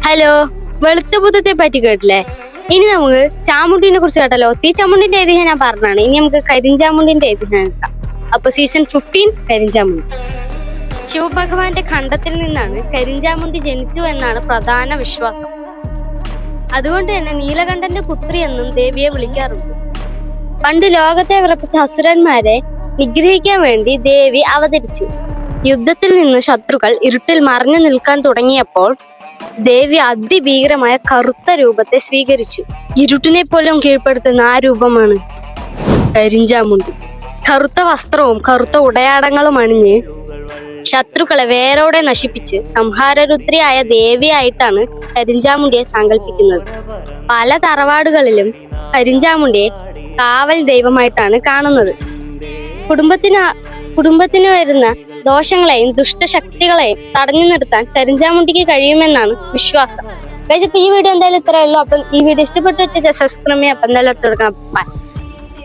Hello, വെളുത്തബുദ്ധത്തെ പറ്റി കേട്ടില്ലേ? ഇനി നമുക്ക് ചാമുണ്ടിനെ കുറിച്ച് കേട്ടല്ലോ. തീച്ചാമുണ്ടിന്റെ ഐതിഹ്യം ഞാൻ പറഞ്ഞാണ്. ഇനി നമുക്ക് കരിഞ്ചാമുണ്ടിന്റെ ഐതിഹ്യം കേൾക്കാം. അപ്പൊ സീസൺ 15 കരിഞ്ചാമുണ്ടി. ശിവഭഗവാന്റെ ഖണ്ഡത്തിൽ നിന്നാണ് കരിഞ്ചാമുണ്ടി ജനിച്ചു എന്നാണ് പ്രധാന വിശ്വാസം. അതുകൊണ്ട് തന്നെ നീലകണ്ഠന്റെ പുത്രി എന്നും ദേവിയെ വിളിക്കാറുണ്ട്. പണ്ട് ലോകത്തെ വിറപ്പിച്ച അസുരന്മാരെ നിഗ്രഹിക്കാൻ വേണ്ടി ദേവി അവതരിച്ചു. യുദ്ധത്തിൽ നിന്ന് ശത്രുക്കൾ ഇരുട്ടിൽ മറഞ്ഞു നിൽക്കാൻ തുടങ്ങിയപ്പോൾ ദേവി അതിഭീകരമായ കറുത്ത രൂപത്തെ സ്വീകരിച്ചു. ഇരുട്ടിനെ പോലും കീഴ്പ്പെടുത്തുന്ന ആ രൂപമാണ് കരിഞ്ചാമുണ്ടി. കറുത്ത വസ്ത്രവും കറുത്ത ഉടയാടങ്ങളും അണിഞ്ഞ് ശത്രുക്കളെ വേരോടെ നശിപ്പിച്ച് സംഹാരരുദ്രയായ ദേവിയായിട്ടാണ് കരിഞ്ചാമുണ്ടിയെ സങ്കല്പിക്കുന്നത്. പല തറവാടുകളിലും കരിഞ്ചാമുണ്ടിയെ കാവൽ ദൈവമായിട്ടാണ് കാണുന്നത്. കുടുംബത്തിന് വരുന്ന ദോഷങ്ങളെയും ദുഷ്ടശക്തികളെയും തടഞ്ഞു നിർത്താൻ കരിഞ്ചാമുണ്ടിക്ക് കഴിയുമെന്നാണ് വിശ്വാസം. ഈ വീഡിയോ എന്തായാലും ഇത്രയേ ഉള്ളൂ. അപ്പം ഈ വീഡിയോ ഇഷ്ടപ്പെട്ടു വെച്ചാൽ സബ്സ്ക്രൈബ് ചെയ്യാം. അപ്പം എന്തായാലും എടുത്തു കൊടുക്കണം. ബൈ.